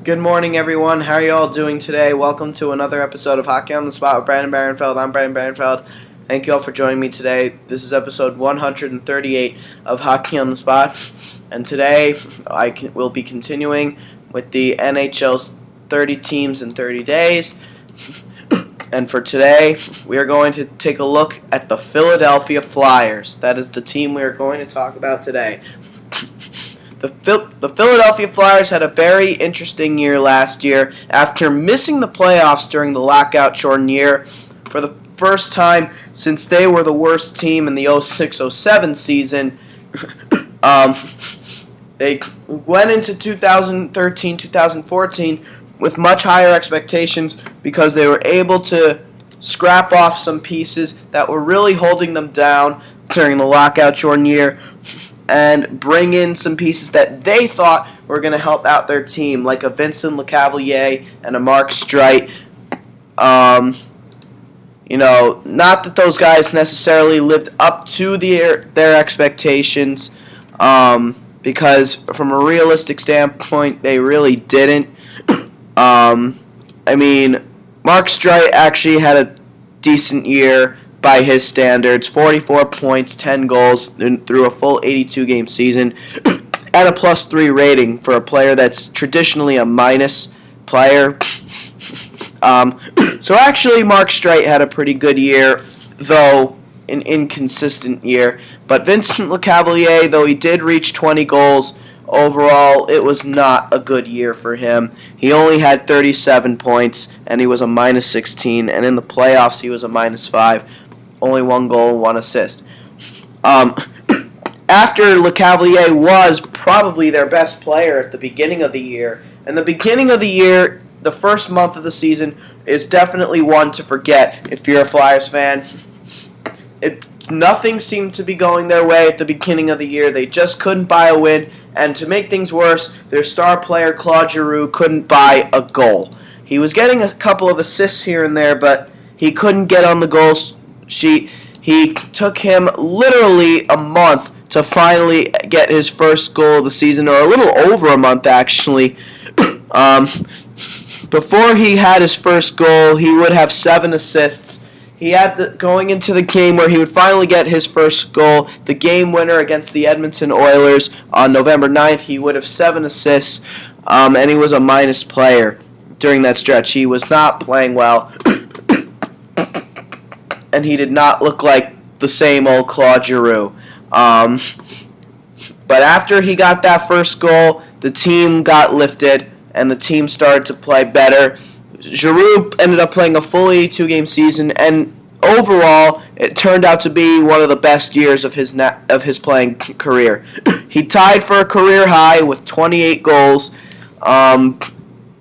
Good morning, everyone. How are you all doing today? Welcome to another episode of Hockey on the Spot with Brandon Barenfeld. I'm Brandon Barenfeld. Thank you all for joining me today. This is episode 138 of Hockey on the Spot, and today will be continuing with the NHL's 30 teams in 30 days. And for today, we are going to take a look at the Philadelphia Flyers. That is the team we are going to talk about today. The Philadelphia Flyers had a very interesting year last year after missing the playoffs during the lockout-shortened year for the first time since they were the worst team in the 06-07 season. They went into 2013-2014 with much higher expectations because they were able to scrap off some pieces that were really holding them down during the lockout-shortened year and bring in some pieces that they thought were going to help out their team, like a Vincent Lecavalier and a Mark Streit. Not that those guys necessarily lived up to their expectations, because from a realistic standpoint, they really didn't. Mark Streit actually had a decent year by his standards, 44 points, 10 goals through a full 82-game season, and a +3 rating for a player that's traditionally a minus player. So actually, Mark Streit had a pretty good year, though an inconsistent year. But Vincent Lecavalier, though he did reach 20 goals, overall it was not a good year for him. He only had 37 points, and he was a -16, and in the playoffs he was a -5. Only 1 goal and 1 assist. After Lecavalier was probably their best player at the beginning of the year, and the beginning of the year, the first month of the season, is definitely one to forget if you're a Flyers fan. Nothing seemed to be going their way at the beginning of the year. They just couldn't buy a win, and to make things worse, their star player, Claude Giroux, couldn't buy a goal. He was getting a couple of assists here and there, but he couldn't get on the goals sheet. He took him literally a month to finally get his first goal of the season, or a little over a month actually. Before he had his first goal, he would have 7 assists. He had going into the game where he would finally get his first goal, the game winner against the Edmonton Oilers on November 9th. He would have 7 assists, and he was a minus player during that stretch. He was not playing well. And he did not look like the same old Claude Giroux. But after he got that first goal, the team got lifted, and the team started to play better. Giroux ended up playing a full 82-game season, and overall, it turned out to be one of the best years of his playing career. He tied for a career high with 28 goals, and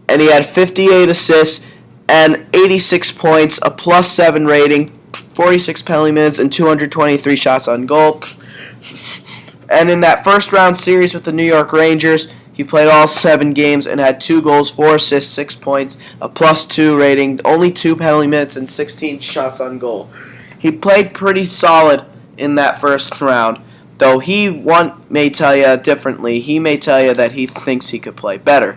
he had 58 assists and 86 points, a +7 rating, 46 penalty minutes, and 223 shots on goal. And in that first round series with the New York Rangers, he played all 7 games and had 2 goals, 4 assists, 6 points, a +2 rating, only 2 penalty minutes, and 16 shots on goal. He played pretty solid in that first round, though he may tell you differently. He may tell you that he thinks he could play better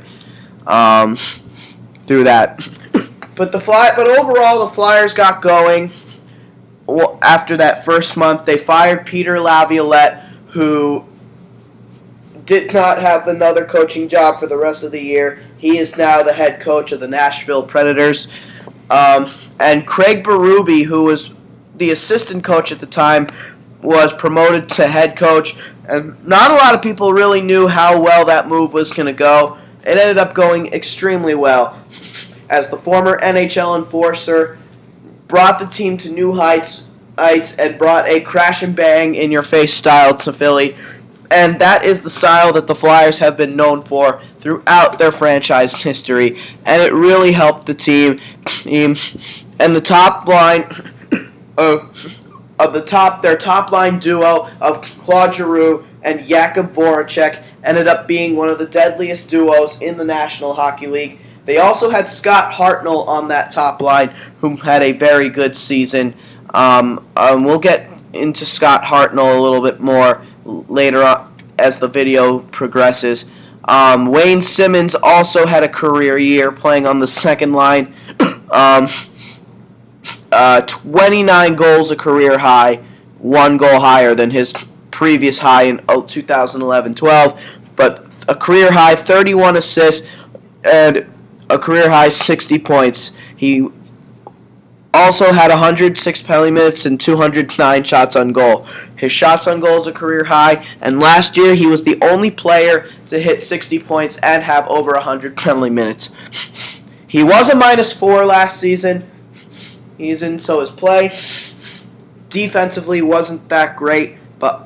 through that. But overall, the Flyers got going. After that first month, they fired Peter Laviolette, who did not have another coaching job for the rest of the year. He is now the head coach of the Nashville Predators. And Craig Berube, who was the assistant coach at the time, was promoted to head coach. And not a lot of people really knew how well that move was going to go. It ended up going extremely well, as the former NHL enforcer brought the team to new heights and brought a crash and bang in your face style to Philly. And that is the style that the Flyers have been known for throughout their franchise history. And it really helped the team. And the top line their top line duo of Claude Giroux and Jakub Voracek ended up being one of the deadliest duos in the National Hockey League. They also had Scott Hartnell on that top line, who had a very good season. We'll get into Scott Hartnell a little bit more later on as the video progresses. Wayne Simmons also had a career year playing on the second line. 29 goals, a career high, 1 goal higher than his previous high in 2011-12, but a career high 31 assists and a career high 60 points. He also had 106 penalty minutes and 209 shots on goal. His shots on goal is a career high, and last year he was the only player to hit 60 points and have over 100 penalty minutes. He was a -4 last season. So his play defensively wasn't that great, but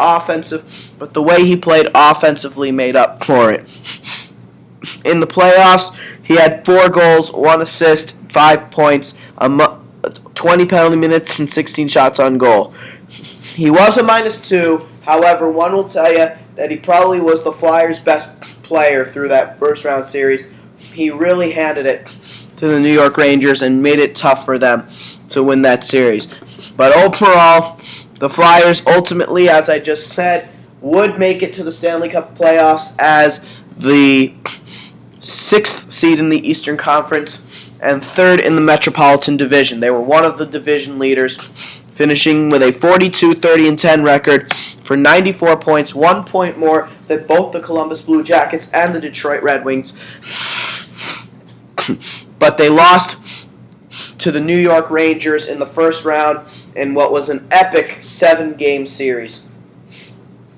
the way he played offensively made up for it. In the playoffs, he had 4 goals, 1 assist, 5 points, 20 penalty minutes, and 16 shots on goal. He was a -2. However, one will tell you that he probably was the Flyers' best player through that first-round series. He really handed it to the New York Rangers and made it tough for them to win that series. But overall, the Flyers ultimately, as I just said, would make it to the Stanley Cup playoffs as the 6th seed in the Eastern Conference and 3rd in the Metropolitan Division. They were one of the division leaders, finishing with a 42-30-10 record for 94 points, 1 point more than both the Columbus Blue Jackets and the Detroit Red Wings. But they lost to the New York Rangers in the first round in what was an epic 7-game series.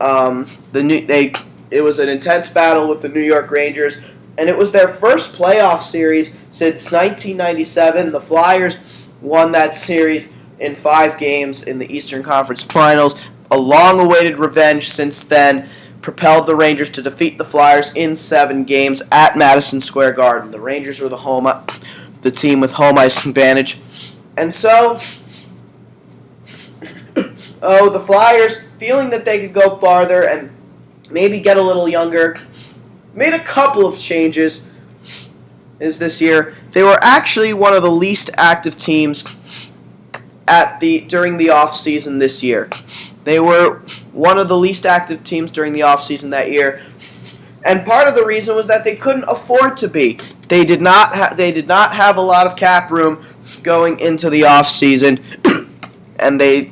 It was an intense battle with the New York Rangers, and it was their first playoff series since 1997. The Flyers won that series in 5 games in the Eastern Conference Finals. A long-awaited revenge since then propelled the Rangers to defeat the Flyers in 7 games at Madison Square Garden. The Rangers were the team with home ice advantage. And so, the Flyers, feeling that they could go farther and maybe get a little younger, made a couple of changes this year. They were actually one of the least active teams during the off-season this year. They were one of the least active teams during the off-season that year, and part of the reason was that they couldn't afford to be. They did not have a lot of cap room going into the off-season, and they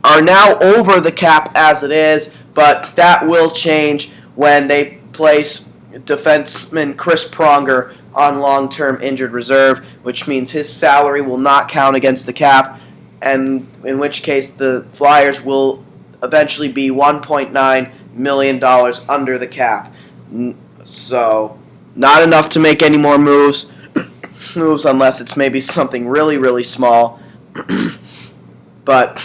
are now over the cap as it is, but that will change when they place defenseman Chris Pronger on long-term injured reserve, which means his salary will not count against the cap, and in which case the Flyers will eventually be $1.9 million under the cap. So, not enough to make any more moves unless it's maybe something really, really small, but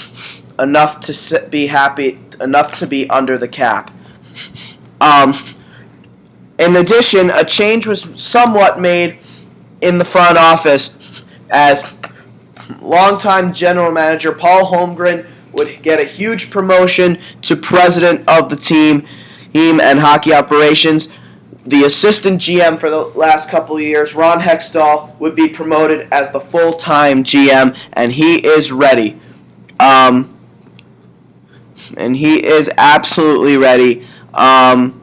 enough to be happy, enough to be under the cap. In addition, a change was somewhat made in the front office as longtime general manager Paul Holmgren would get a huge promotion to president of the team and hockey operations. The assistant GM for the last couple of years, Ron Hextall, would be promoted as the full-time GM, and he is ready. And he is absolutely ready. And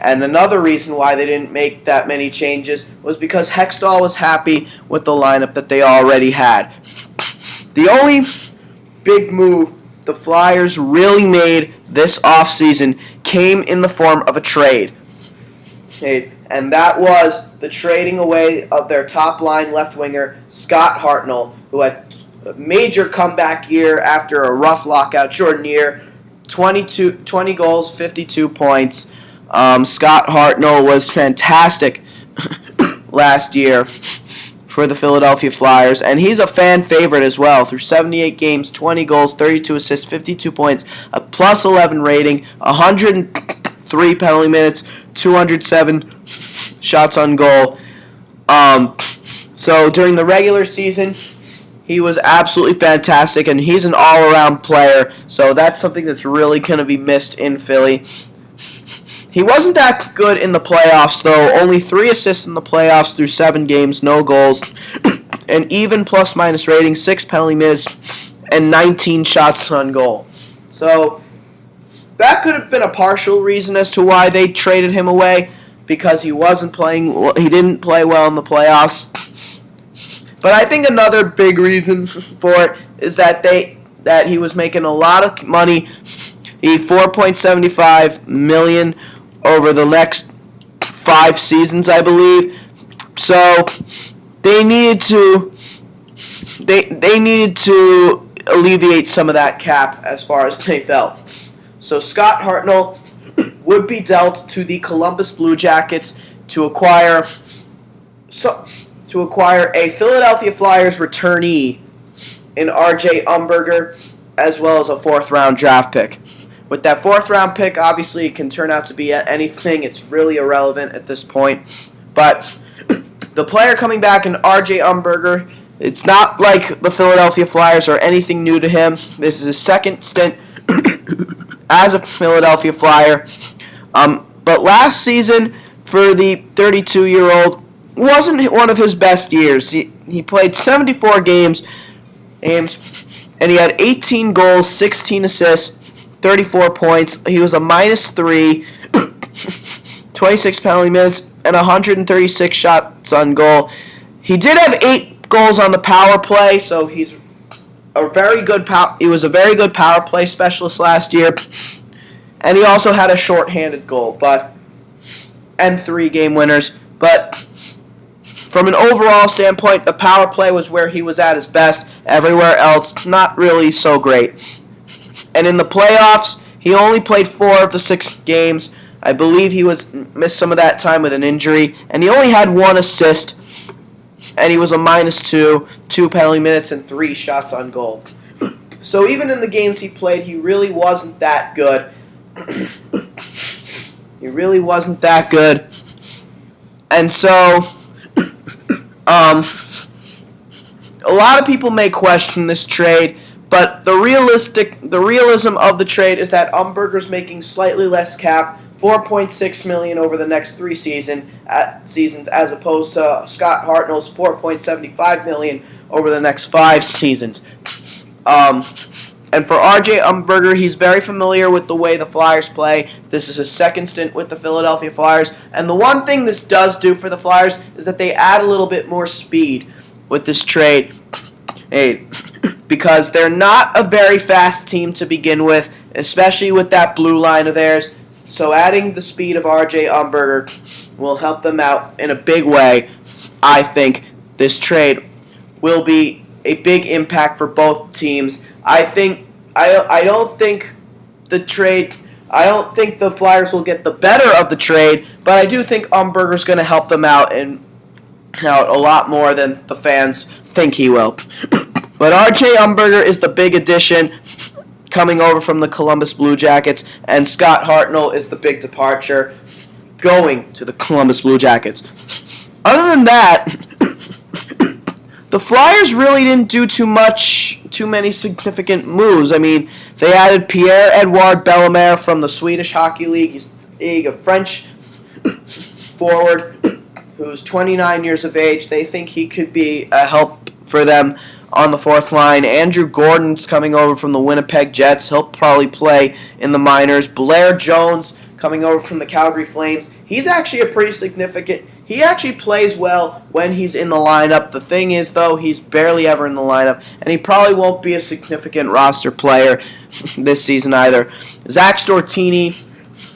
another reason why they didn't make that many changes was because Hextall was happy with the lineup that they already had. The only big move the Flyers really made this offseason came in the form of a trade. And that was the trading away of their top-line left winger, Scott Hartnell, who had a major comeback year after a rough lockout-shortened year, 20 goals, 52 points. Scott Hartnell was fantastic last year for the Philadelphia Flyers, and he's a fan favorite as well. Through 78 games, 20 goals, 32 assists, 52 points, a +11 rating, 103 penalty minutes, 207 shots on goal. So during the regular season, he was absolutely fantastic, and he's an all-around player, so that's something that's really going to be missed in Philly. He wasn't that good in the playoffs, though. Only 3 assists in the playoffs through 7 games, no goals. An even plus-minus rating, 6 penalty minutes, and 19 shots on goal. So, that could have been a partial reason as to why they traded him away, because he didn't play well in the playoffs. But I think another big reason for it is that he was making a lot of money. He $4.75 million over the next 5 seasons, I believe. So they needed to alleviate some of that cap as far as they felt. So Scott Hartnell would be dealt to the Columbus Blue Jackets to acquire a Philadelphia Flyers returnee in R.J. Umberger, as well as a 4th-round draft pick. With that 4th-round pick, obviously it can turn out to be anything. It's really irrelevant at this point. But the player coming back in R.J. Umberger, it's not like the Philadelphia Flyers or anything new to him. This is his second stint as a Philadelphia Flyer. But last season, for the 32-year-old, wasn't one of his best years. He played 74 games, and he had 18 goals, 16 assists, 34 points. He was a -3, 26 penalty minutes, and 136 shots on goal. He did have 8 goals on the power play, so he was a very good power play specialist last year. And he also had a shorthanded goal, and 3 game winners. But from an overall standpoint, the power play was where he was at his best. Everywhere else, not really so great. And in the playoffs, he only played 4 of the 6 games. I believe he missed some of that time with an injury. And he only had 1 assist. And he was a -2, 2 penalty minutes, and 3 shots on goal. So even in the games he played, he really wasn't that good. He really wasn't that good. And so, a lot of people may question this trade, but the realism of the trade is that Umberger's making slightly less cap, $4.6 million over the next 3 seasons, as opposed to Scott Hartnell's $4.75 million over the next 5 seasons. And for R.J. Umberger, he's very familiar with the way the Flyers play. This is his second stint with the Philadelphia Flyers. And the one thing this does do for the Flyers is that they add a little bit more speed with this trade. Because they're not a very fast team to begin with, especially with that blue line of theirs. So adding the speed of R.J. Umberger will help them out in a big way. I think this trade will be a big impact for both teams. I don't think the Flyers will get the better of the trade, but I do think Umberger's going to help them out a lot more than the fans think he will. But R.J. Umberger is the big addition coming over from the Columbus Blue Jackets, and Scott Hartnell is the big departure going to the Columbus Blue Jackets. Other than that, the Flyers really didn't do too many significant moves. I mean, they added Pierre-Edouard Bellemare from the Swedish Hockey League. He's a French forward who's 29 years of age. They think he could be a help for them on the 4th line. Andrew Gordon's coming over from the Winnipeg Jets. He'll probably play in the minors. Blair Jones coming over from the Calgary Flames. He's actually a pretty significant... He actually plays well when he's in the lineup. The thing is, though, he's barely ever in the lineup, and he probably won't be a significant roster player this season either. Zach Stortini,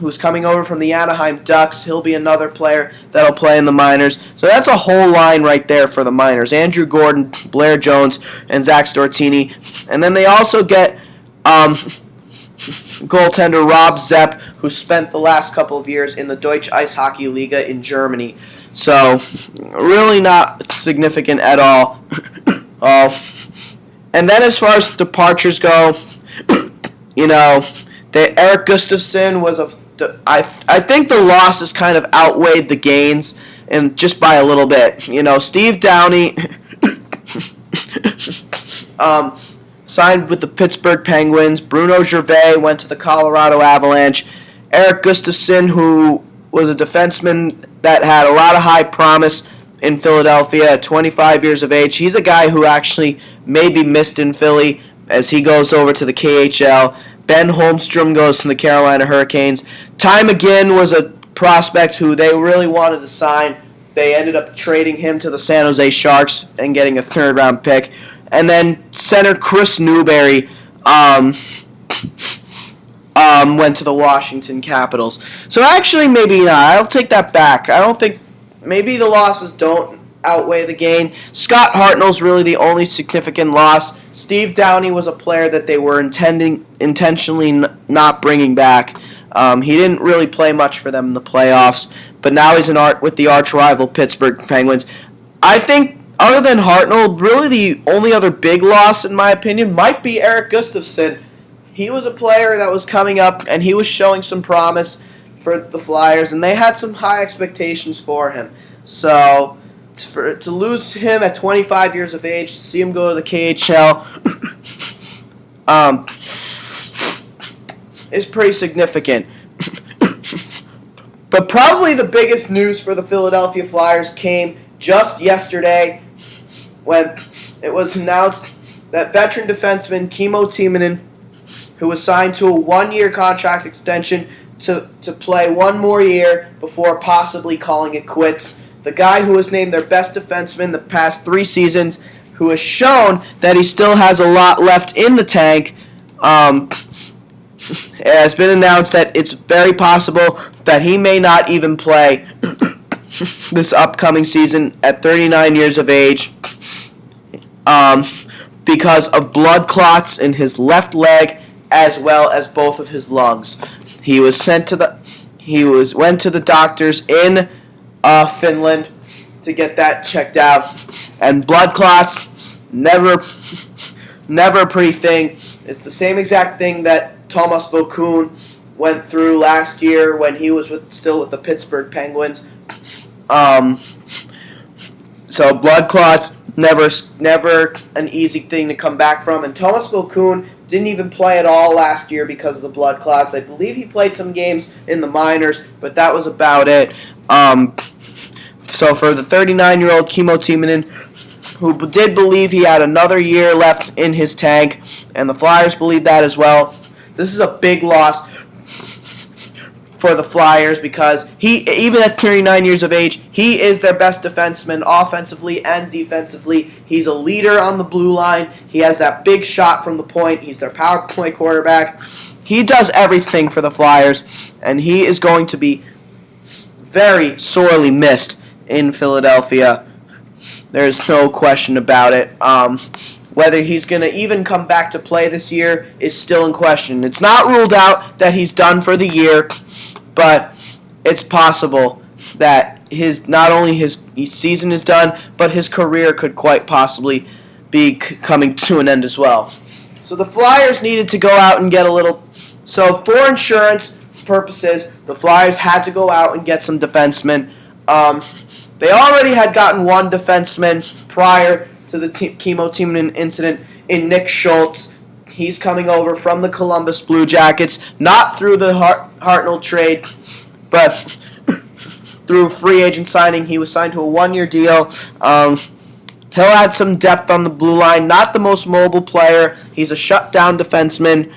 who's coming over from the Anaheim Ducks, he'll be another player that'll play in the minors. So that's a whole line right there for the minors. Andrew Gordon, Blair Jones, and Zach Stortini. And then they also get goaltender Rob Zepp, who spent the last couple of years in the Deutsche Eishockey Liga in Germany. So, really not significant at all. And then as far as departures go, Erik Gustafsson was I think the losses kind of outweighed the gains, and just by a little bit. Steve Downey signed with the Pittsburgh Penguins. Bruno Gervais went to the Colorado Avalanche. Erik Gustafsson, who was a defenseman that had a lot of high promise in Philadelphia at 25 years of age. He's a guy who actually may be missed in Philly as he goes over to the KHL. Ben Holmstrom goes to the Carolina Hurricanes. Ty McGinn was a prospect who they really wanted to sign. They ended up trading him to the San Jose Sharks and getting a third-round pick. And then center Chris Newberry went to the Washington Capitals. So actually, maybe not. I'll take that back. I don't think maybe the losses don't outweigh the gain. Scott Hartnell's really the only significant loss. Steve Downey was a player that they were intentionally not bringing back. He didn't really play much for them in the playoffs, but now he's with the arch rival Pittsburgh Penguins. I think, other than Hartnell, really the only other big loss, in my opinion, might be Eric Gustafsson. He was a player that was coming up, and he was showing some promise for the Flyers, and they had some high expectations for him. So to lose him at 25 years of age, to see him go to the KHL, is pretty significant. But probably the biggest news for the Philadelphia Flyers came just yesterday when it was announced that veteran defenseman Kimmo Timonen, who was signed to a one-year contract extension to play one more year before possibly calling it quits. The guy who was named their best defenseman the past 3 seasons, who has shown that he still has a lot left in the tank. It has been announced that it's very possible that he may not even play this upcoming season at 39 years of age because of blood clots in his left leg as well as both of his lungs. He was went to the doctors in Finland to get that checked out, and blood clots never a pretty thing. It's the same exact thing that Thomas Vokoun went through last year when he was still with the Pittsburgh Penguins. So blood clots, never an easy thing to come back from. And Thomas Vokoun didn't even play at all last year because of the blood clots. I believe he played some games in the minors, but that was about it. So for the 39-year-old Kimmo Timonen, who did believe he had another year left in his tank, and the Flyers believe that as well, this is a big loss for the Flyers because he, even at 39 years of age, he is their best defenseman offensively and defensively. He's a leader on the blue line. He has that big shot from the point. He's their power play quarterback. He does everything for the Flyers, and he is going to be very sorely missed in Philadelphia. There's no question about it. Whether he's going to even come back to play this year is still in question. It's not ruled out that he's done for the year, but it's possible that not only his season is done, but his career could quite possibly be coming to an end as well. So the Flyers needed to go out and get a little... So for insurance purposes, the Flyers had to go out and get some defensemen. They already had gotten one defenseman prior to the Kimmo Timonen incident in Nick Schultz. He's coming over from the Columbus Blue Jackets, not through the Hartnell trade, but through free agent signing. He was signed to a one-year deal. He'll add some depth on the blue line. Not the most mobile player. He's a shutdown defenseman.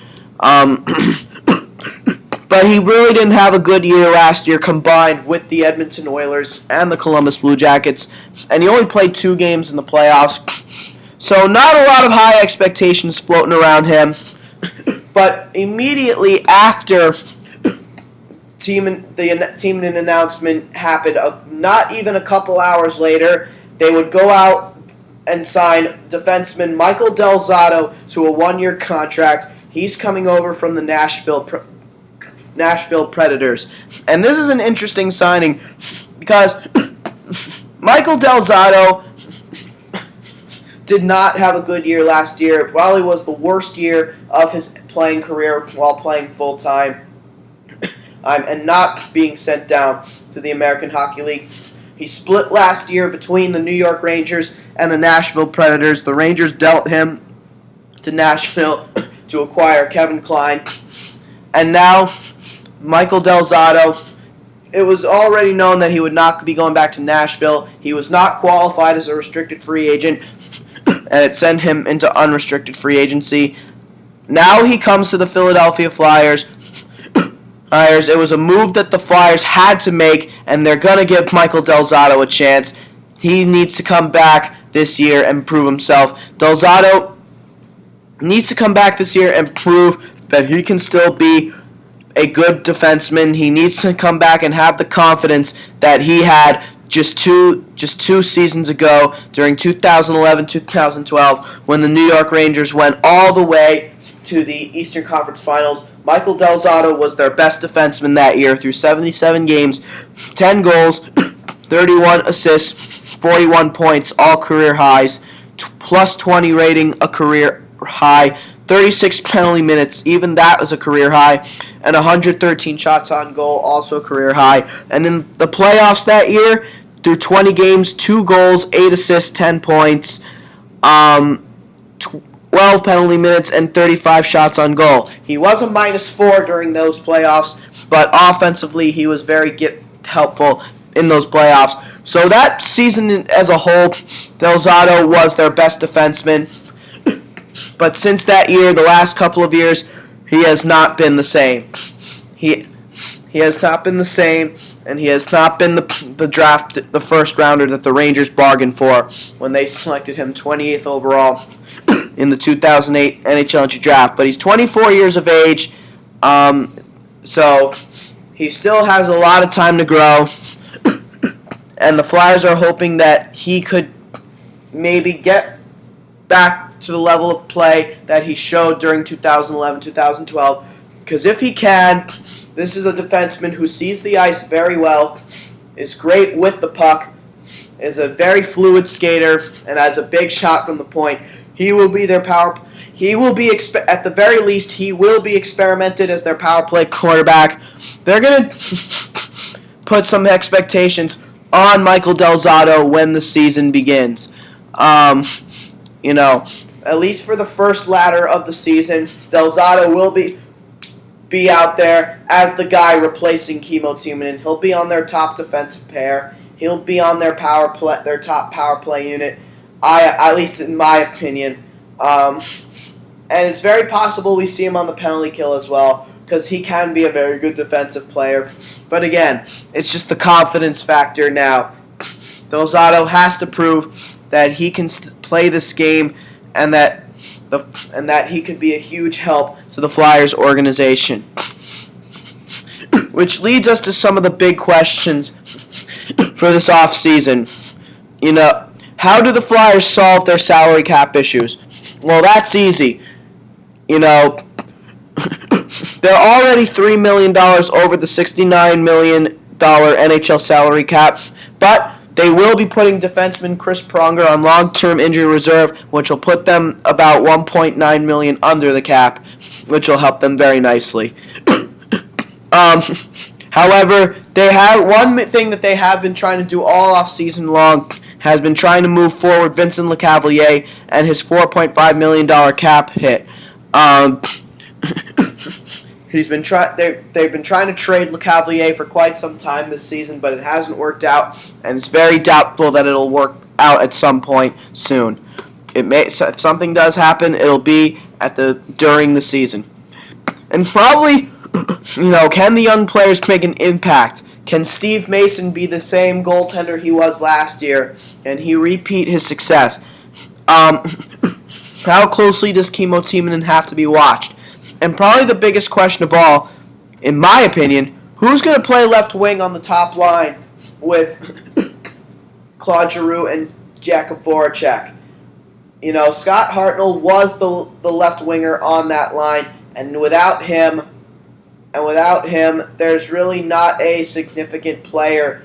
But he really didn't have a good year last year combined with the Edmonton Oilers and the Columbus Blue Jackets. And he only played 2 games in the playoffs. So not a lot of high expectations floating around him. But immediately after the Timonen announcement happened, not even a couple hours later, they would go out and sign defenseman Michael Del Zotto to a 1-year contract. He's coming over from the Nashville Predators. And this is an interesting signing because Michael Del Zotto did not have a good year last year. It probably was the worst year of his playing career while playing full-time and not being sent down to the American Hockey League. He split last year between the New York Rangers and the Nashville Predators. The Rangers dealt him to Nashville to acquire Kevin Kline. And now Michael Del Zotto, it was already known that he would not be going back to Nashville. He was not qualified as a restricted free agent, and it sent him into unrestricted free agency. Now he comes to the Philadelphia Flyers. It was a move that the Flyers had to make, and they're going to give Michael Del Zotto a chance. He needs to come back this year and prove himself. Del Zotto needs to come back this year and prove that he can still be a good defenseman. He needs to come back and have the confidence that he had just two seasons ago during 2011-2012 when the New York Rangers went all the way to the Eastern Conference Finals. Michael Del Zotto was their best defenseman that year through 77 games, 10 goals, 31 assists, 41 points, all career highs, plus 20 rating, a career high, 36 penalty minutes, even that was a career high, and 113 shots on goal, also a career high. And in the playoffs that year, through 20 games, 2 goals, 8 assists, 10 points, 12 penalty minutes, and 35 shots on goal. He was a -4 during those playoffs, but offensively he was very helpful in those playoffs. So that season as a whole, Del Zotto was their best defenseman. But since that year, the last couple of years, he has not been the same. He has not been the same, and he has not been the first rounder that the Rangers bargained for when they selected him 28th overall in the 2008 NHL entry draft. But he's 24 years of age, so he still has a lot of time to grow. And the Flyers are hoping that he could maybe get back to the level of play that he showed during 2011-2012. Because if he can, this is a defenseman who sees the ice very well, is great with the puck, is a very fluid skater, and has a big shot from the point. He will be their power. He will be at the very least. He will be experimented as their power play quarterback. They're gonna put some expectations on Michael Del Zotto when the season begins. At least for the first ladder of the season, Del Zotto will be out there as the guy replacing Kimmo Timonen. He'll be on their top defensive pair. He'll be on their top power play unit. At least in my opinion. And it's very possible we see him on the penalty kill as well, because he can be a very good defensive player. But again, it's just the confidence factor now. Del Zotto has to prove that he can play this game and that he could be a huge help to the Flyers organization. Which leads us to some of the big questions for this offseason. How do the Flyers solve their salary cap issues? Well, that's easy. They're already $3 million over the $69 million NHL salary cap, but they will be putting defenseman Chris Pronger on long-term injury reserve, which will put them about $1.9 million under the cap, which will help them very nicely. However, one thing that they have been trying to do all off season long has been trying to move forward Vincent Lecavalier and his $4.5 million cap hit. They've been trying to trade Lecavalier for quite some time this season, but it hasn't worked out, and it's very doubtful that it'll work out at some point soon. If something does happen, it'll be during the season. And probably, can the young players make an impact? Can Steve Mason be the same goaltender he was last year? Can he repeat his success? How closely does Kimmo Timonen have to be watched? And probably the biggest question of all, in my opinion, who's going to play left wing on the top line with Claude Giroux and Jakub Voracek? Scott Hartnell was the left winger on that line, and without him, there's really not a significant player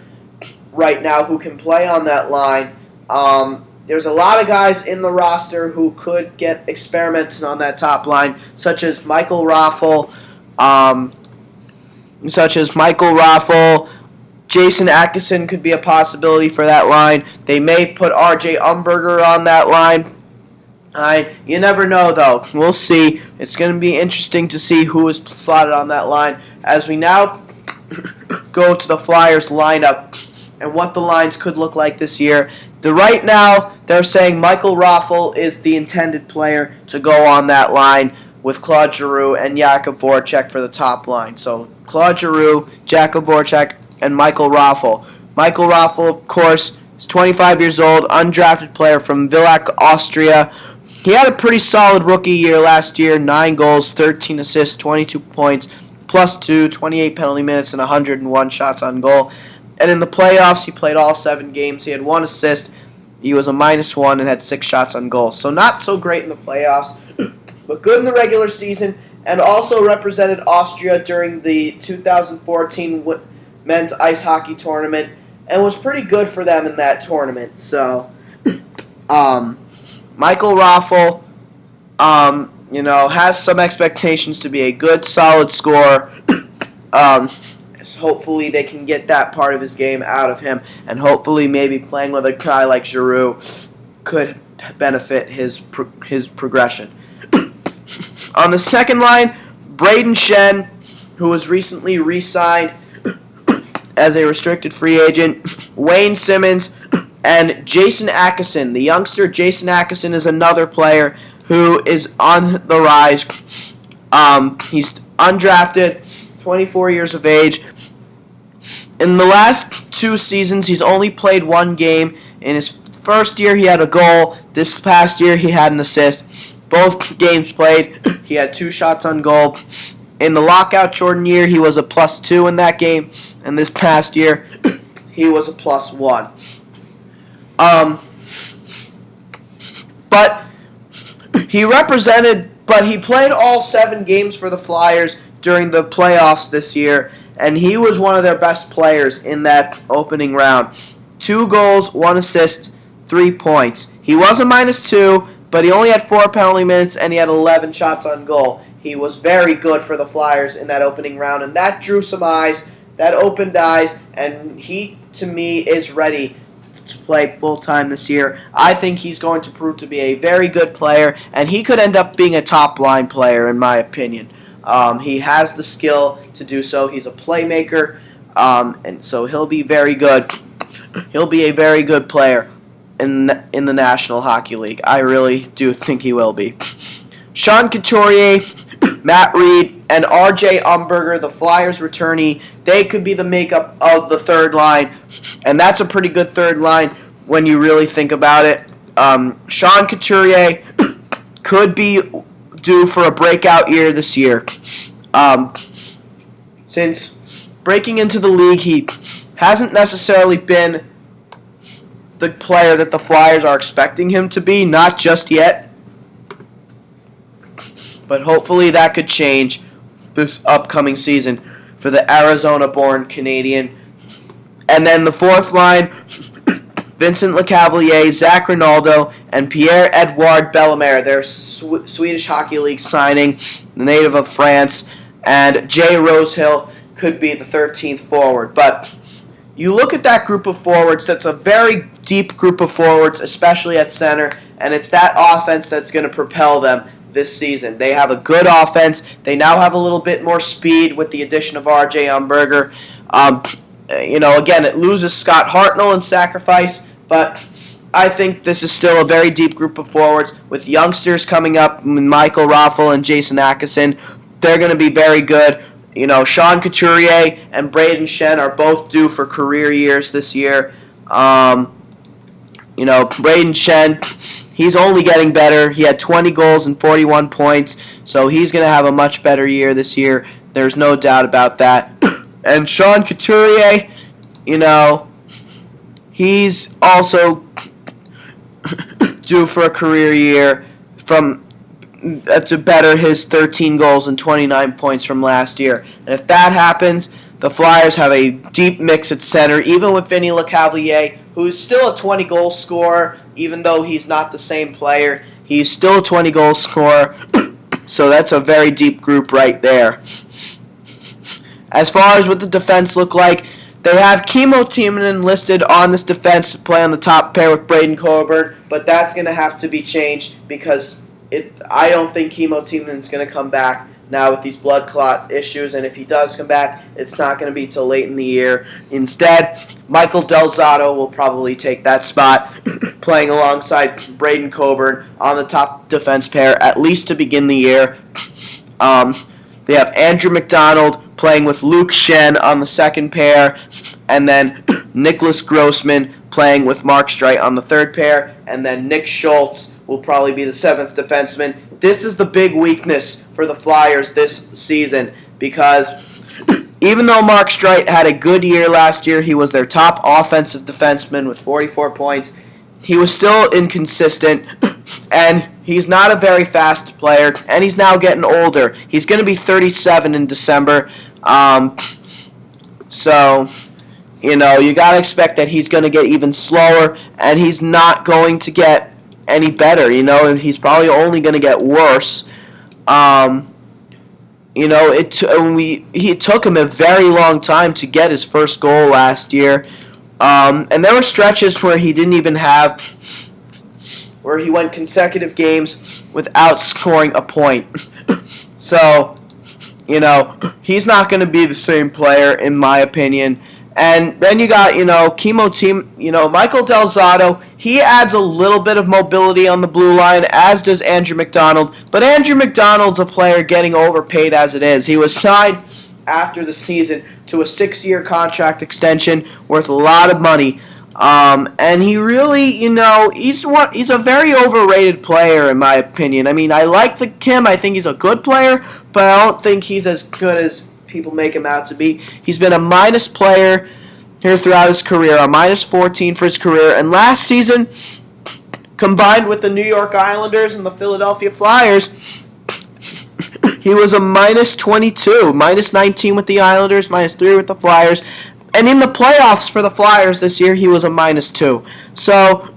right now who can play on that line. There's a lot of guys in the roster who could get experimented on that top line, such as Michael Raffl, Jason Atkinson could be a possibility for that line. They may put R.J. Umberger on that line. You never know, though. We'll see. It's going to be interesting to see who is slotted on that line as we now go to the Flyers lineup and what the lines could look like this year. Right now, they're saying Michael Raffl is the intended player to go on that line with Claude Giroux and Jakub Voracek for the top line. So Claude Giroux, Jakub Voracek, and Michael Raffl. Michael Raffl, of course, is 25 years old, undrafted player from Villach, Austria. He had a pretty solid rookie year last year, 9 goals, 13 assists, 22 points, +2, 28 penalty minutes, and 101 shots on goal. And in the playoffs, he played all 7 games. He had 1 assist. He was a -1 and had 6 shots on goal. So not so great in the playoffs, but good in the regular season, and also represented Austria during the 2014 men's ice hockey tournament, and was pretty good for them in that tournament. So, Michael Raffl, has some expectations to be a good, solid scorer. So hopefully they can get that part of his game out of him, and hopefully maybe playing with a guy like Giroux could benefit his progression. On the second line, Brayden Schenn, who was recently re-signed as a restricted free agent, Wayne Simmonds, and Jason Akeson. The youngster Jason Akeson is another player who is on the rise. He's undrafted, 24 years of age. In the last 2 seasons, he's only played 1 game. In his first year, he had a goal. This past year, he had an assist. Both games played, he had 2 shots on goal. In the lockout Jordan year, he was a +2 in that game. And this past year, he was a +1. But he played all 7 games for the Flyers during the playoffs this year, and he was one of their best players in that opening round. 2 goals, 1 assist, 3 points. He was a -2, but he only had 4 penalty minutes, and he had 11 shots on goal. He was very good for the Flyers in that opening round, and that drew some eyes, that opened eyes, and he, to me, is ready to play full-time this year. I think he's going to prove to be a very good player, and he could end up being a top-line player, in my opinion. He has the skill to do so. He's a playmaker, and so he'll be very good. He'll be a very good player in the National Hockey League. I really do think he will be. Sean Couturier, Matt Reed, and R.J. Umberger, the Flyers returnee, they could be the makeup of the third line, and that's a pretty good third line when you really think about it. Sean Couturier could be due for a breakout year this year. Since breaking into the league, he hasn't necessarily been the player that the Flyers are expecting him to be, not just yet. But hopefully that could change this upcoming season for the Arizona-born Canadian. And then the fourth line, Vincent Lecavalier, Zach Rinaldo, and Pierre-Edouard Bellemare. Their Swedish Hockey League signing, the native of France. And Jay Rosehill could be the 13th forward. But you look at that group of forwards, that's a very deep group of forwards, especially at center, and it's that offense that's going to propel them this season. They have a good offense. They now have a little bit more speed with the addition of R.J. Umberger. Again, it loses Scott Hartnell in sacrifice, but I think this is still a very deep group of forwards with youngsters coming up, Michael Raffl and Jason Akeson. They're going to be very good. Sean Couturier and Brayden Schenn are both due for career years this year. Brayden Schenn, he's only getting better. He had 20 goals and 41 points, so he's going to have a much better year this year. There's no doubt about that. And Sean Couturier, he's also due for a career year to better his 13 goals and 29 points from last year. And if that happens, the Flyers have a deep mix at center, even with Vinny Lecavalier, who's still a 20-goal scorer, even though he's not the same player. He's still a 20-goal scorer, so that's a very deep group right there. As far as what the defense look like, they have Kimmo Timonen listed on this defense to play on the top pair with Braden Coburn, but that's going to have to be changed because I don't think Kimmo Timonen's going to come back now with these blood clot issues, and if he does come back, it's not going to be till late in the year. Instead, Michael Del Zotto will probably take that spot, playing alongside Braden Coburn on the top defense pair, at least to begin the year. They have Andrew McDonald playing with Luke Shen on the second pair, and then Nicholas Grossman playing with Mark Streit on the third pair, and then Nick Schultz will probably be the seventh defenseman. This is the big weakness for the Flyers this season, because even though Mark Streit had a good year last year, he was their top offensive defenseman with 44 points, he was still inconsistent, and he's not a very fast player, and he's now getting older. He's going to be 37 in December, so, you got to expect that he's going to get even slower, and he's not going to get any better, and he's probably only going to get worse. It took him a very long time to get his first goal last year. And there were stretches where he went consecutive games without scoring a point. So, he's not going to be the same player, in my opinion. And then you got, Michael Del Zotto. He adds a little bit of mobility on the blue line, as does Andrew McDonald. But Andrew McDonald's a player getting overpaid as it is. He was signed after the season to a 6-year contract extension worth a lot of money. And he really, he's a very overrated player, in my opinion. I mean, I like him. I think he's a good player, but I don't think he's as good as people make him out to be. He's been a minus player here throughout his career, a minus 14 for his career, and last season, combined with the New York Islanders and the Philadelphia Flyers, he was a minus 22, minus 19 with the Islanders, minus 3 with the Flyers, and in the playoffs for the Flyers this year, he was a minus 2. So,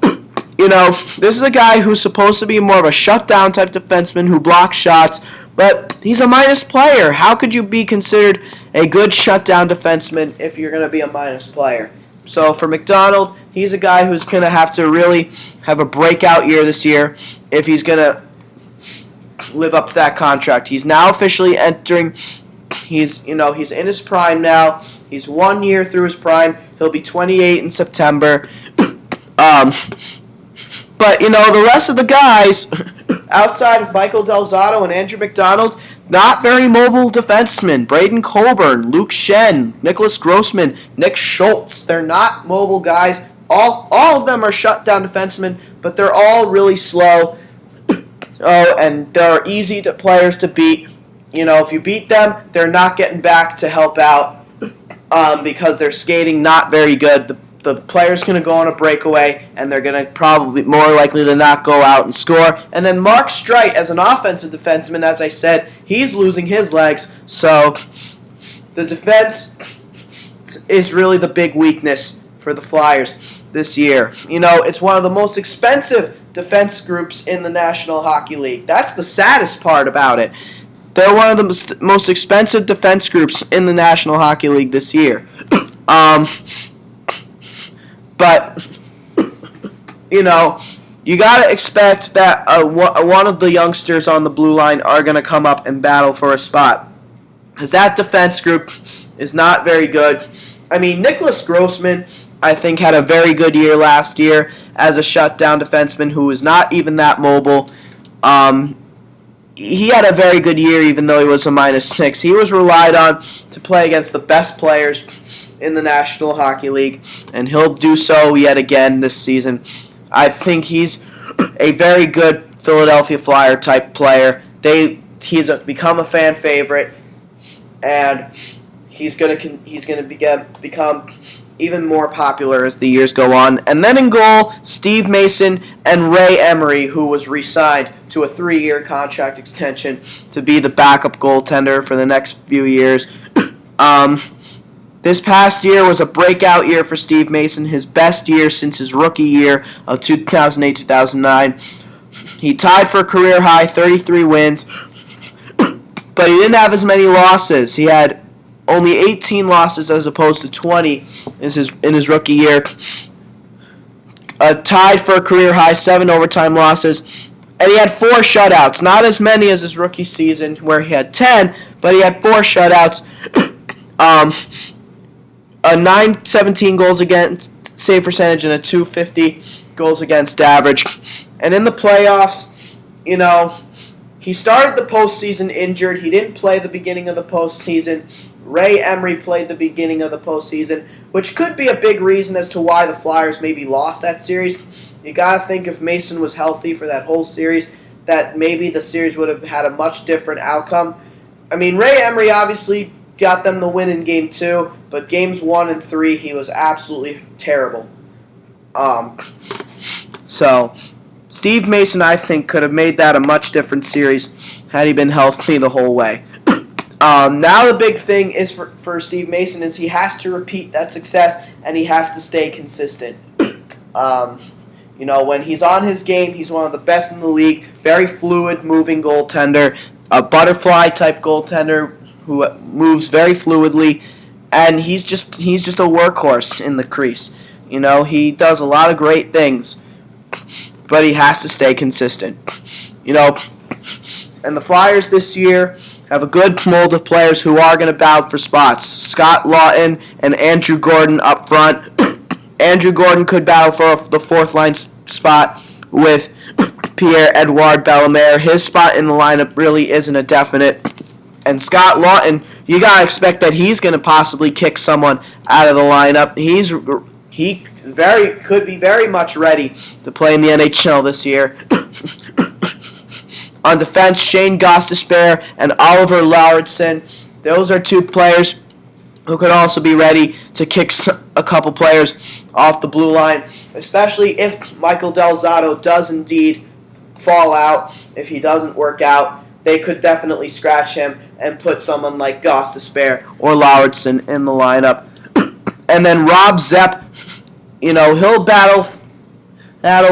this is a guy who's supposed to be more of a shutdown type defenseman who blocks shots, but he's a minus player. How could you be considered a good shutdown defenseman if you're going to be a minus player? So for McDonald, he's a guy who's going to have to really have a breakout year this year if he's going to live up to that contract. He's now officially entering. He's in his prime now. He's 1 year through his prime. He'll be 28 in September. But, the rest of the guys, outside of Michael Del Zotto and Andrew McDonald, not very mobile defensemen. Braden Coburn, Luke Shen, Nicholas Grossman, Nick Schultz. They're not mobile guys. All of them are shutdown defensemen, but they're all really slow. And they're easy players to beat. If you beat them, they're not getting back to help out because they're skating not very good. The player's going to go on a breakaway, and they're going to probably, more likely than not, go out and score. And then Mark Streit, as an offensive defenseman, as I said, he's losing his legs. So the defense is really the big weakness for the Flyers this year. It's one of the most expensive defense groups in the National Hockey League. That's the saddest part about it. They're one of the most expensive defense groups in the National Hockey League this year. But, you got to expect that one of the youngsters on the blue line are going to come up and battle for a spot. Because that defense group is not very good. I mean, Nicholas Grossman, I think, had a very good year last year as a shutdown defenseman who was not even that mobile. He had a very good year even though he was a minus 6. He was relied on to play against the best players in the National Hockey League, and he'll do so yet again this season. I think he's a very good Philadelphia Flyer type player. He's become a fan favorite, and he's gonna become even more popular as the years go on. And then in goal, Steve Mason and Ray Emery, who was re-signed to a 3-year contract extension to be the backup goaltender for the next few years. This past year was a breakout year for Steve Mason, his best year since his rookie year of 2008-2009. He tied for a career high 33 wins, but he didn't have as many losses. He had only 18 losses as opposed to 20 in his rookie year. Tied for a career high 7 overtime losses, and he had 4 shutouts. Not as many as his rookie season where he had 10, but he had 4 shutouts. A 917 goals against save percentage and a 250 goals against average. And in the playoffs, he started the postseason injured. He didn't play the beginning of the postseason. Ray Emery played the beginning of the postseason, which could be a big reason as to why the Flyers maybe lost that series. You got to think if Mason was healthy for that whole series, that maybe the series would have had a much different outcome. I mean, Ray Emery obviously got them the win in Game 2, but Games 1 and 3, he was absolutely terrible. So, Steve Mason, I think, could have made that a much different series had he been healthy the whole way. Now the big thing is for Steve Mason is he has to repeat that success and he has to stay consistent. When he's on his game, he's one of the best in the league. Very fluid, moving goaltender, a butterfly-type goaltender who moves very fluidly, and he's just a workhorse in the crease. He does a lot of great things, but he has to stay consistent. And the Flyers this year have a good mold of players who are going to battle for spots. Scott Laughton and Andrew Gordon up front. Andrew Gordon could battle for the fourth-line spot with Pierre-Edouard Bellemare. His spot in the lineup really isn't a definite. And Scott Laughton, you got to expect that he's going to possibly kick someone out of the lineup. He could be very much ready to play in the NHL this year. On defense, Shane Gostisbehere and Oliver Lauridsen. Those are two players who could also be ready to kick a couple players off the blue line, especially if Michael Del Zotto does indeed fall out. If he doesn't work out, they could definitely scratch him and put someone like Gostisbehere or Lauridsen in the lineup. And then Rob Zepp, he'll battle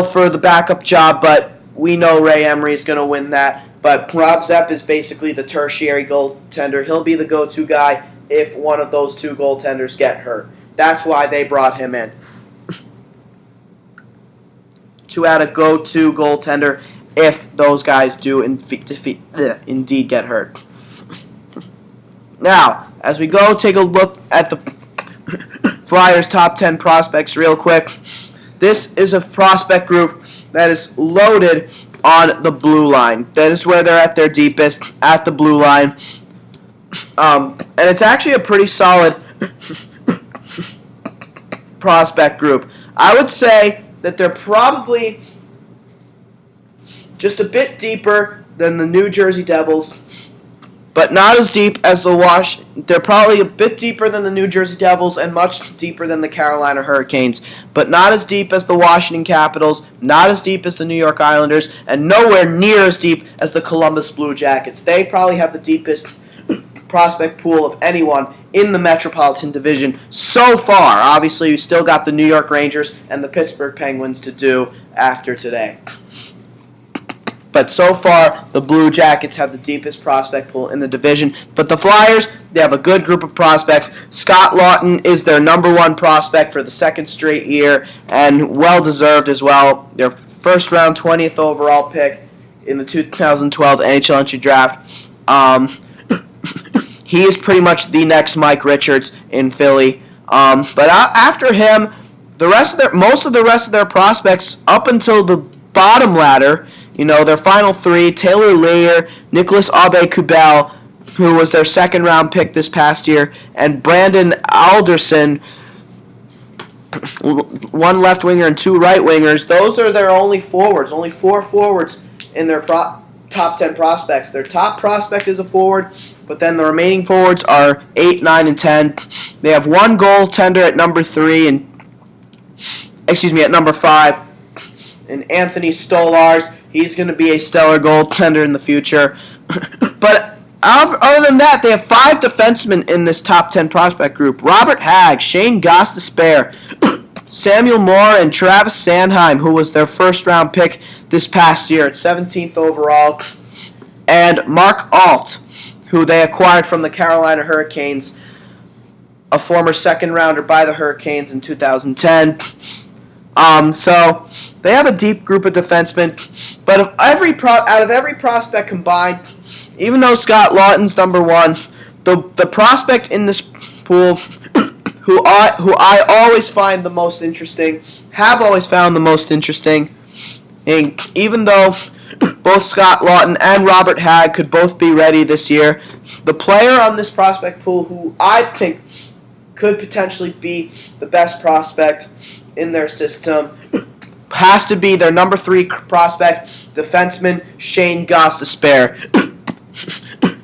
for the backup job, but we know Ray Emery is going to win that. But Rob Zepp is basically the tertiary goaltender. He'll be the go-to guy if one of those two goaltenders get hurt. That's why they brought him in. To add a go-to goaltender if those guys do indeed get hurt. Now, as we go take a look at the Flyers' top 10 prospects real quick. This is a prospect group that is loaded on the blue line. That is where they're at their deepest, at the blue line. And it's actually a pretty solid prospect group. I would say that they're probably just a bit deeper than the New Jersey Devils, but not as deep as the They're probably a bit deeper than the New Jersey Devils and much deeper than the Carolina Hurricanes, but not as deep as the Washington Capitals, not as deep as the New York Islanders, and nowhere near as deep as the Columbus Blue Jackets. They probably have the deepest prospect pool of anyone in the Metropolitan Division so far. Obviously, we still got the New York Rangers and the Pittsburgh Penguins to do after today. But so far, the Blue Jackets have the deepest prospect pool in the division. But the Flyers, they have a good group of prospects. Scott Laughton is their number one prospect for the second straight year, and well-deserved as well. Their first-round 20th overall pick in the 2012 NHL entry draft. He is pretty much the next Mike Richards in Philly. But after him, most of the rest of their prospects, up until the bottom ladder, their final three, Taylor Leyer, Nicholas Aube-Kubel, who was their second-round pick this past year, and Brandon Alderson, one left winger and two right wingers. Those are their only forwards, only four forwards in their top 10 prospects. Their top prospect is a forward, but then the remaining forwards are 8, 9, and 10. They have one goaltender at number 3, at number 5, and Anthony Stolarz. He's going to be a stellar goaltender in the future. But other than that, they have 5 defensemen in this top 10 prospect group. Robert Hagg, Shane Gostisbehere, Samuel Moore, and Travis Sanheim, who was their first-round pick this past year at 17th overall. And Mark Alt, who they acquired from the Carolina Hurricanes, a former second-rounder by the Hurricanes in 2010. So they have a deep group of defensemen, but out of every prospect combined, even though Scott Laughton's number one, the prospect in this pool who I always find the most interesting, have always found the most interesting, and even though both Scott Lawton and Robert Hagg could both be ready this year. The player on this prospect pool who I think could potentially be the best prospect in their system has to be their number 3 prospect, defenseman Shane Gostisbehere.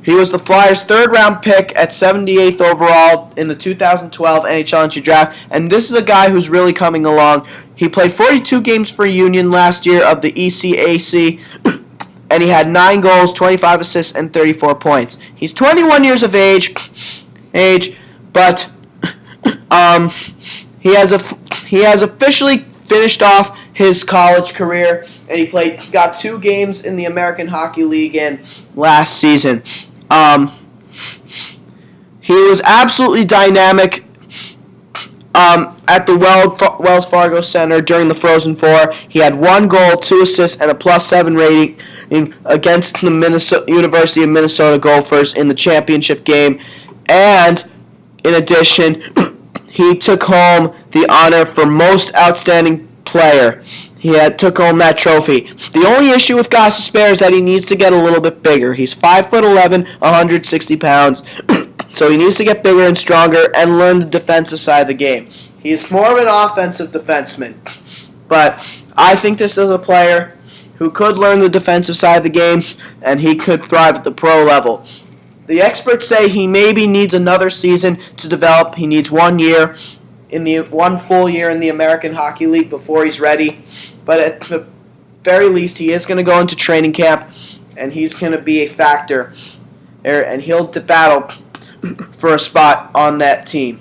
He was the Flyers' 3rd-round pick at 78th overall in the 2012 NHL entry draft, and this is a guy who's really coming along. He played 42 games for Union last year of the ECAC, and he had 9 goals, 25 assists, and 34 points. He's 21 years of age, but he has officially finished off his college career, and he got 2 games in the American Hockey League in last season. He was absolutely dynamic at the Wells Fargo Center during the Frozen Four. He had 1 goal, 2 assists, and a +7 rating against the University of Minnesota Gophers in the championship game. And in addition, he took home the honor for most outstanding player. He took home that trophy. The only issue with Gostisbehere is that he needs to get a little bit bigger. He's 5'11", 160 pounds, so he needs to get bigger and stronger and learn the defensive side of the game. He's more of an offensive defenseman, but I think this is a player who could learn the defensive side of the game, and he could thrive at the pro level. The experts say he maybe needs another season to develop. He needs 1 full year in the American Hockey League before he's ready. But at the very least, he is going to go into training camp, and he's going to be a factor there, and he'll battle for a spot on that team.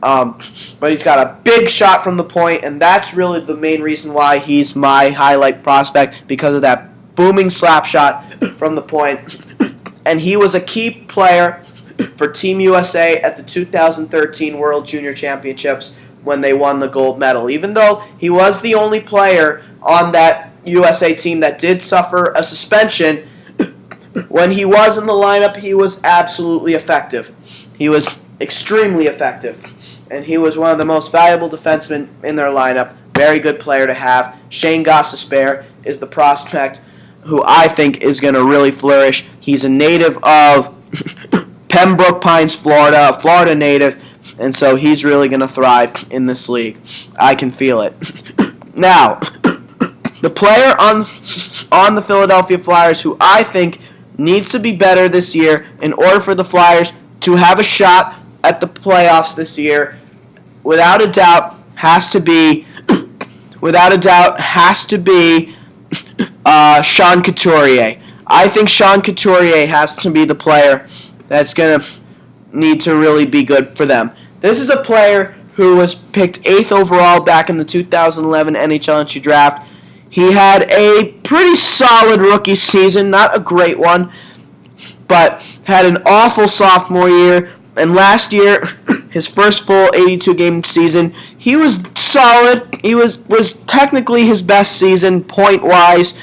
But he's got a big shot from the point, and that's really the main reason why he's my highlight prospect, because of that booming slap shot from the point. And he was a key player for Team USA at the 2013 World Junior Championships when they won the gold medal. Even though he was the only player on that USA team that did suffer a suspension, when he was in the lineup, he was absolutely effective. He was extremely effective, and he was one of the most valuable defensemen in their lineup. Very good player to have. Shane Gostisbehere is the prospect who I think is going to really flourish. He's a native of Pembroke Pines, Florida, a Florida native, and so he's really going to thrive in this league. I can feel it. Now, the player on the Philadelphia Flyers who I think needs to be better this year in order for the Flyers to have a shot at the playoffs this year, without a doubt, has to be Sean Couturier. I think Sean Couturier has to be the player that's going to need to really be good for them. This is a player who was picked 8th overall back in the 2011 NHL entry draft. He had a pretty solid rookie season, not a great one, but had an awful sophomore year. And last year, his first full 82-game season, he was solid. He was technically his best season point-wise.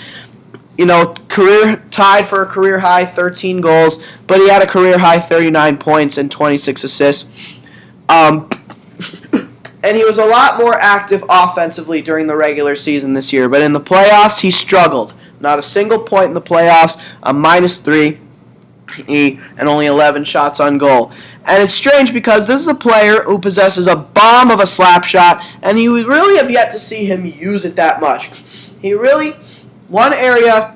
Career tied for a career-high 13 goals, but he had a career-high 39 points and 26 assists. And he was a lot more active offensively during the regular season this year, but in the playoffs, he struggled. Not a single point in the playoffs, a -3, and only 11 shots on goal. And it's strange because this is a player who possesses a bomb of a slap shot, and you really have yet to see him use it that much. One area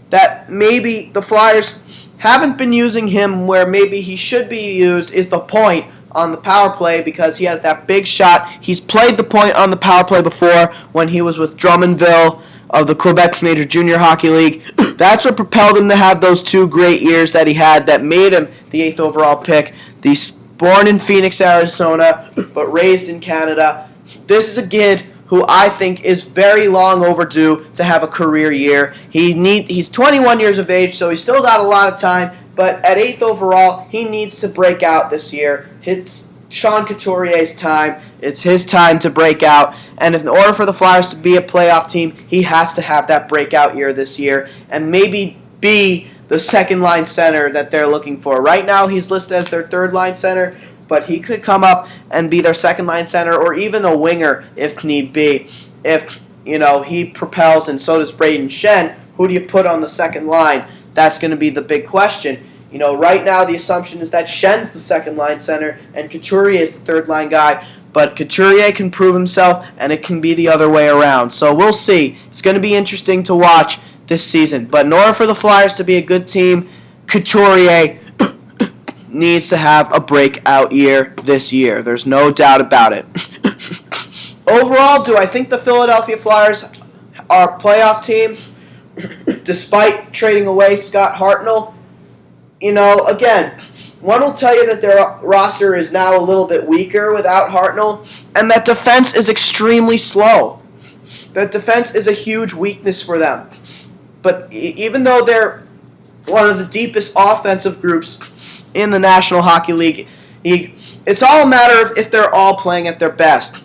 that maybe the Flyers haven't been using him where maybe he should be used is the point on the power play, because he has that big shot. He's played the point on the power play before when he was with Drummondville of the Quebec Major Junior Hockey League. That's what propelled him to have those 2 great years that he had that made him the 8th overall pick. He's born in Phoenix, Arizona, but raised in Canada. This is a kid who I think is very long overdue to have a career year. He's 21 years of age, so he's still got a lot of time, but at 8th overall, he needs to break out this year. It's Sean Couturier's time. It's his time to break out, and in order for the Flyers to be a playoff team, he has to have that breakout year this year and maybe be the second-line center that they're looking for. Right now, he's listed as their third-line center, but he could come up and be their second-line center or even a winger if need be. If, he propels, and so does Braden Shen, who do you put on the second line? That's going to be the big question. Right now the assumption is that Schen's the second line center and Couturier is the third line guy. But Couturier can prove himself, and it can be the other way around. So we'll see. It's going to be interesting to watch this season. But in order for the Flyers to be a good team, Couturier needs to have a breakout year this year. There's no doubt about it. Overall, do I think the Philadelphia Flyers are a playoff team, despite trading away Scott Hartnell? Again, one will tell you that their roster is now a little bit weaker without Hartnell, and that defense is extremely slow. That defense is a huge weakness for them. But even though they're one of the deepest offensive groups in the National Hockey League, it's all a matter of if they're all playing at their best.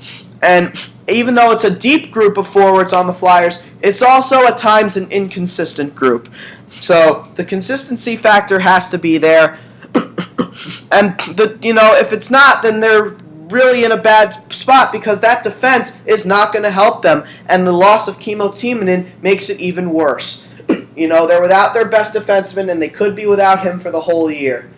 And even though it's a deep group of forwards on the Flyers, it's also at times an inconsistent group. So the consistency factor has to be there. And if it's not, then they're really in a bad spot because that defense is not going to help them, and the loss of Kimmo Timonen makes it even worse. They're without their best defenseman, and they could be without him for the whole year.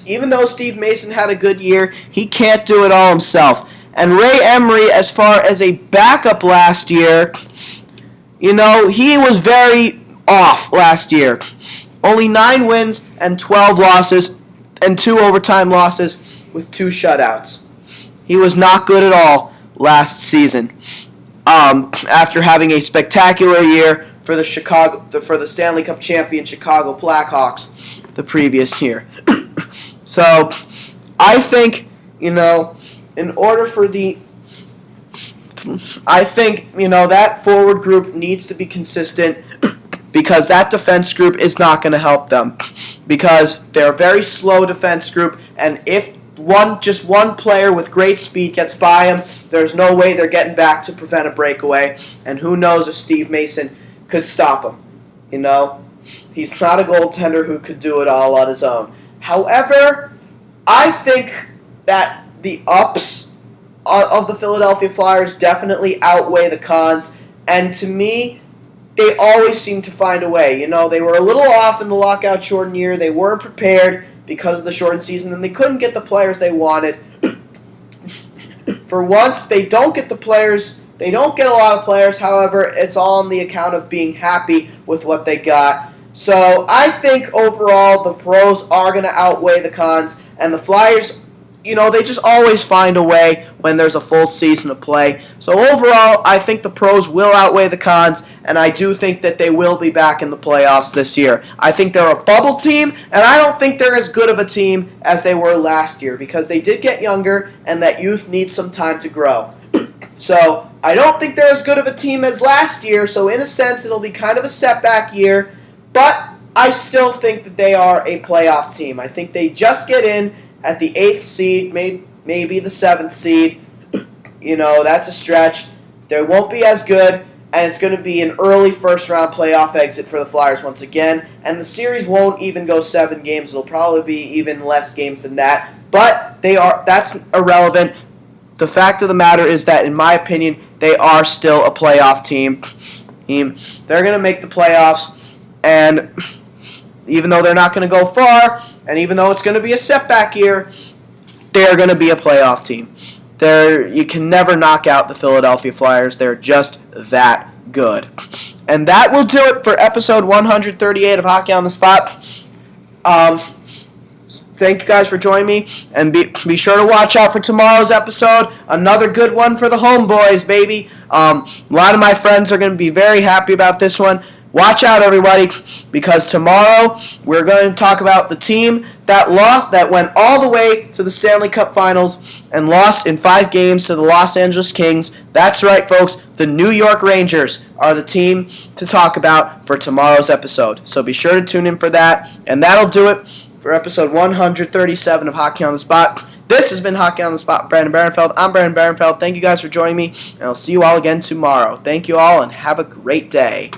Even though Steve Mason had a good year, he can't do it all himself. And Ray Emery, as far as a backup last year, he was very off last year. Only 9 wins and 12 losses and 2 overtime losses with 2 shutouts. He was not good at all last season. After having a spectacular year for the Stanley Cup champion Chicago Blackhawks the previous year. So I think, in order for that forward group needs to be consistent, because that defense group is not going to help them, because they're a very slow defense group, and if just one player with great speed gets by them, there's no way they're getting back to prevent a breakaway, and who knows if Steve Mason could stop him. He's not a goaltender who could do it all on his own. However, I think that the ups of the Philadelphia Flyers definitely outweigh the cons, and to me, they always seem to find a way. They were a little off in the lockout shortened year. They weren't prepared because of the shortened season, and they couldn't get the players they wanted. For once, they don't get the players. They don't get a lot of players. However, it's all on the account of being happy with what they got. So I think overall the pros are going to outweigh the cons, and the Flyers, they just always find a way when there's a full season of play. So overall, I think the pros will outweigh the cons, and I do think that they will be back in the playoffs this year. I think they're a bubble team, and I don't think they're as good of a team as they were last year, because they did get younger, and that youth needs some time to grow. So I don't think they're as good of a team as last year, so in a sense it'll be kind of a setback year, but I still think that they are a playoff team. I think they just get in at the 8th seed, maybe the 7th seed. That's a stretch. They won't be as good, and it's going to be an early first-round playoff exit for the Flyers once again. And the series won't even go 7 games. It'll probably be even less games than that. But that's irrelevant. The fact of the matter is that, in my opinion, they are still a playoff team. They're going to make the playoffs, and even though they're not going to go far, and even though it's going to be a setback year, they're going to be a playoff team. You can never knock out the Philadelphia Flyers. They're just that good. And that will do it for episode 138 of Hockey on the Spot. Thank you guys for joining me, and be sure to watch out for tomorrow's episode. Another good one for the homeboys, baby. A lot of my friends are going to be very happy about this one. Watch out, everybody, because tomorrow we're going to talk about the team that went all the way to the Stanley Cup Finals and lost in 5 games to the Los Angeles Kings. That's right, folks. The New York Rangers are the team to talk about for tomorrow's episode. So be sure to tune in for that. And that'll do it for episode 137 of Hockey on the Spot. This has been Hockey on the Spot with Brandon Barenfeld. I'm Brandon Barenfeld. Thank you guys for joining me, and I'll see you all again tomorrow. Thank you all, and have a great day.